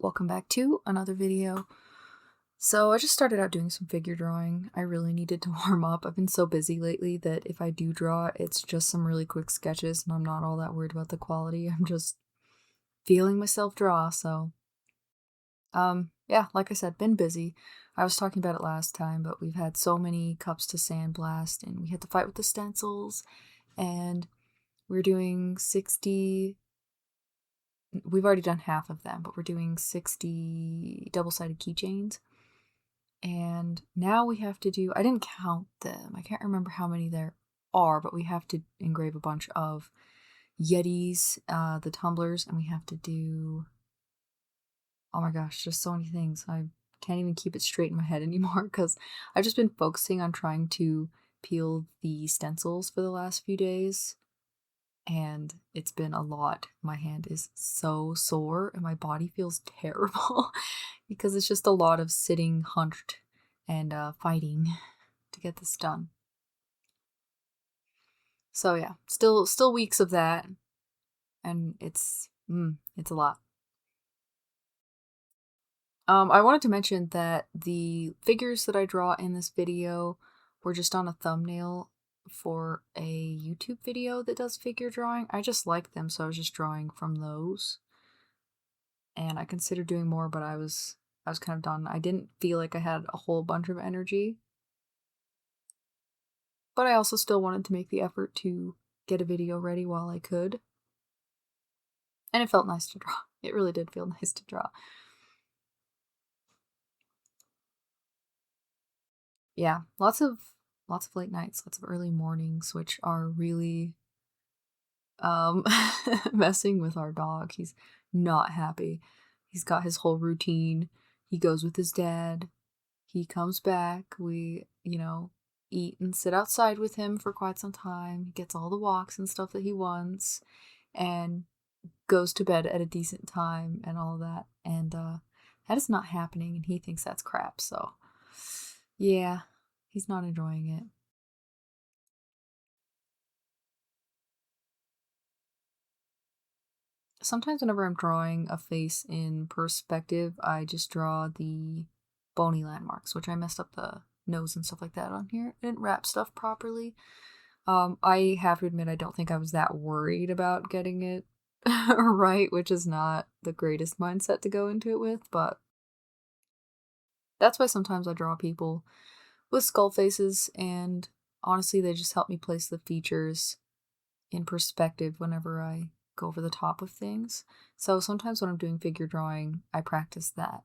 Welcome back to another video. So I just started out doing some figure drawing. I really needed to warm up. I've been so busy lately that if I do draw, it's just some really quick sketches and I'm not all that worried about the quality. I'm just feeling myself draw, so yeah, like I said, been busy. I was talking about it last time, but we've had so many cups to sandblast and we had to fight with the stencils, and we're doing 60. We've already done half of them, but we're doing 60 double-sided keychains. And now we have to do, I didn't count them. I can't remember how many there are, but we have to engrave a bunch of Yetis, the tumblers, and we have to do, oh my gosh, just so many things. I can't even keep it straight in my head anymore because I've just been focusing on trying to peel the stencils for the last few days. And it's been a lot. My hand is so sore and my body feels terrible because it's just a lot of sitting hunched and fighting to get this done. So yeah, still weeks of that, and it's a lot. I wanted to mention that the figures that I draw in this video were just on a thumbnail for a YouTube video that does figure drawing. I just like them, so I was just drawing from those. And I considered doing more, but I was kind of done. I didn't feel like I had a whole bunch of energy. But I also still wanted to make the effort to get a video ready while I could. And it felt nice to draw. It really did feel nice to draw. Yeah, lots of late nights, lots of early mornings, which are really messing with our dog. He's not happy. He's got his whole routine. He goes with his dad. He comes back. We, eat and sit outside with him for quite some time. He gets all the walks and stuff that he wants and goes to bed at a decent time and all of that. And that is not happening, and he thinks that's crap. So yeah, he's not enjoying it. Sometimes whenever I'm drawing a face in perspective, I just draw the bony landmarks, which I messed up the nose and stuff like that on here. I didn't wrap stuff properly. I have to admit, I don't think I was that worried about getting it right, which is not the greatest mindset to go into it with, but that's why sometimes I draw people with skull faces, and honestly, they just help me place the features in perspective whenever I go over the top of things. So sometimes when I'm doing figure drawing, I practice that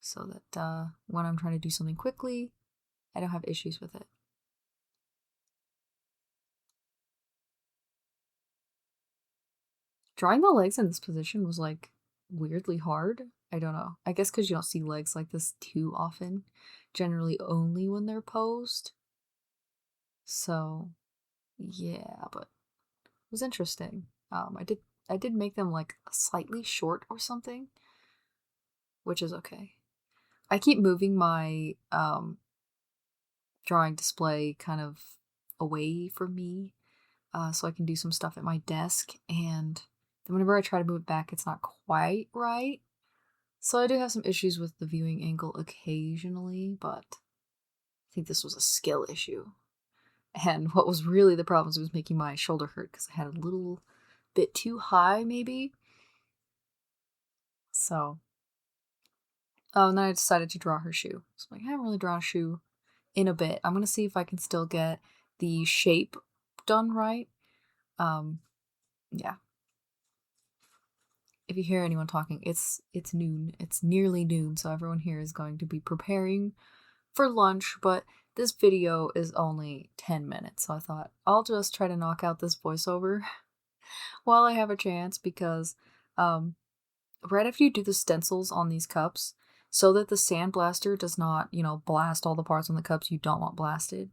so that when I'm trying to do something quickly, I don't have issues with it. Drawing the legs in this position was like weirdly hard. I don't know. I guess because you don't see legs like this too often, generally only when they're posed. So yeah, but it was interesting. I did make them like slightly short or something, which is okay. I keep moving my drawing display kind of away from me, so I can do some stuff at my desk, and then whenever I try to move it back, it's not quite right. So I do have some issues with the viewing angle occasionally, but I think this was a skill issue. And what was really the problem was making my shoulder hurt because I had a little bit too high, maybe. So, oh, and then I decided to draw her shoe. So I'm like, I haven't really drawn a shoe in a bit. I'm gonna see if I can still get the shape done right. Yeah. If you hear anyone talking, it's noon. It's nearly noon, so everyone here is going to be preparing for lunch, but this video is only 10 minutes, so I thought I'll just try to knock out this voiceover while I have a chance, because right after you do the stencils on these cups, so that the sandblaster does not, blast all the parts on the cups you don't want blasted,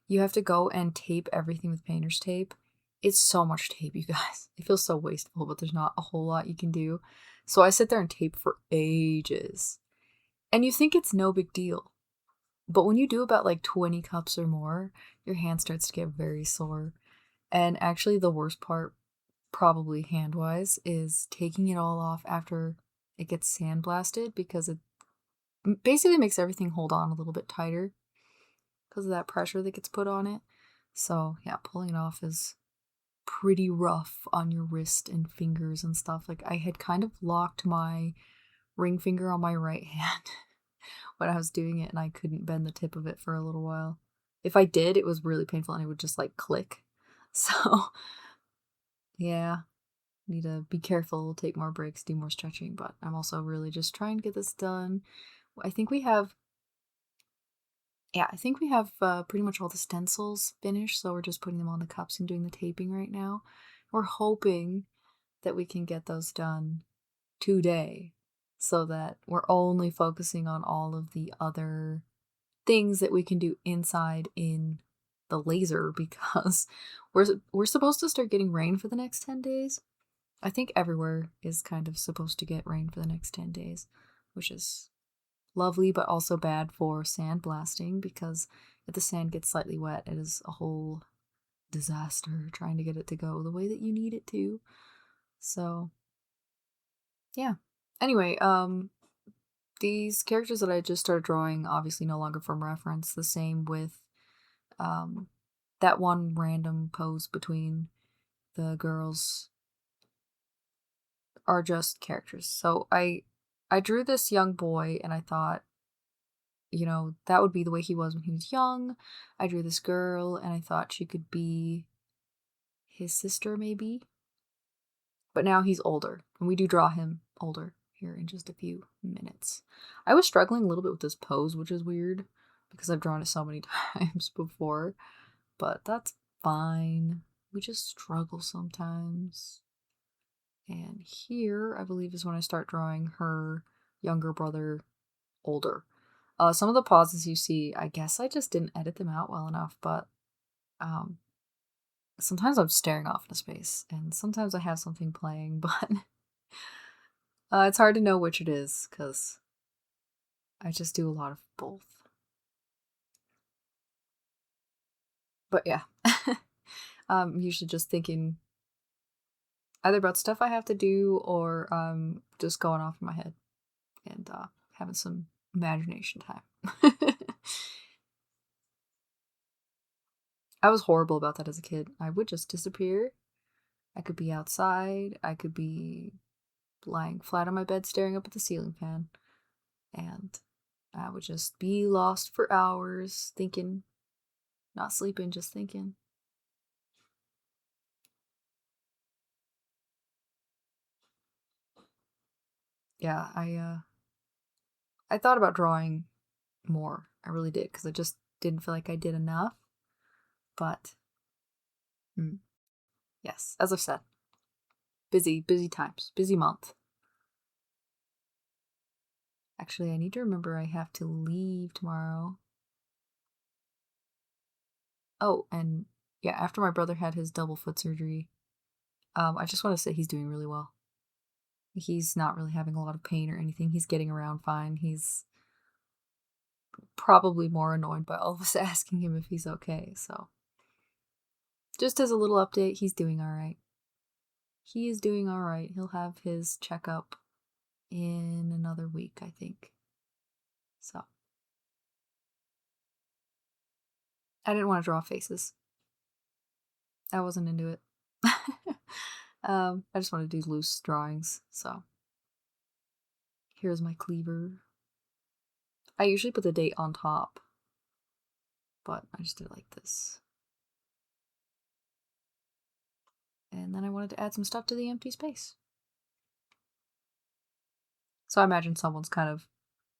you have to go and tape everything with painter's tape. It's so much tape, you guys. It feels so wasteful, but there's not a whole lot you can do. So I sit there and tape for ages. And you think it's no big deal. But when you do about like 20 cups or more, your hand starts to get very sore. And actually the worst part, probably hand-wise, is taking it all off after it gets sandblasted because it basically makes everything hold on a little bit tighter because of that pressure that gets put on it. So yeah, pulling it off is pretty rough on your wrist and fingers and stuff. Like I had kind of locked my ring finger on my right hand when I was doing it and I couldn't bend the tip of it for a little while. If I did, it was really painful and it would just like click. So yeah, need to be careful, take more breaks, do more stretching, but I'm also really just trying to get this done. I think we have pretty much all the stencils finished, so we're just putting them on the cups and doing the taping right now. We're hoping that we can get those done today so that we're only focusing on all of the other things that we can do inside in the laser because we're supposed to start getting rain for the next 10 days. I think everywhere is kind of supposed to get rain for the next 10 days, which is lovely but also bad for sandblasting because if the sand gets slightly wet, it is a whole disaster trying to get it to go the way that you need it to. So, yeah. Anyway, these characters that I just started drawing, obviously no longer from reference. The same with that one random pose between the girls are just characters. So I drew this young boy and I thought, that would be the way he was when he was young. I drew this girl and I thought she could be his sister maybe. But now he's older and we do draw him older here in just a few minutes. I was struggling a little bit with this pose, which is weird because I've drawn it so many times before, but that's fine. We just struggle sometimes. And here, I believe, is when I start drawing her younger brother older. Some of the pauses you see, I guess I just didn't edit them out well enough, but sometimes I'm staring off into space, and sometimes I have something playing, but it's hard to know which it is, because I just do a lot of both. But yeah, I'm usually just thinking either about stuff I have to do, or just going off in my head, and having some imagination time. I was horrible about that as a kid. I would just disappear. I could be outside. I could be lying flat on my bed staring up at the ceiling fan. And I would just be lost for hours thinking, not sleeping, just thinking. Yeah, I thought about drawing more. I really did, because I just didn't feel like I did enough. But yes, as I've said, busy times, busy month. Actually, I need to remember I have to leave tomorrow. Oh, and yeah, after my brother had his double foot surgery, I just want to say he's doing really well. He's not really having a lot of pain or anything. He's getting around fine. He's probably more annoyed by all of us asking him if he's okay. So, just as a little update, he's doing all right. He is doing all right. He'll have his checkup in another week, I think. So, I didn't want to draw faces. I wasn't into it. I just want to do loose drawings. So, here's my cleaver. I usually put the date on top, but I just did it like this. And then I wanted to add some stuff to the empty space. So I imagine someone's kind of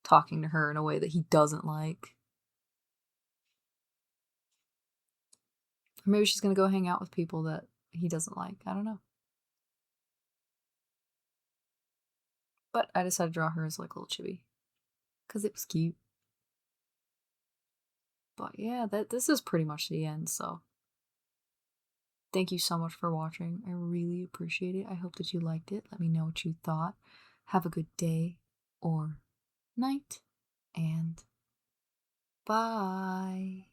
talking to her in a way that he doesn't like. Or maybe she's going to go hang out with people that he doesn't like. I don't know. But I decided to draw her as like a little chibi, because it was cute. But yeah, this is pretty much the end, so thank you so much for watching. I really appreciate it. I hope that you liked it. Let me know what you thought. Have a good day or night, and bye.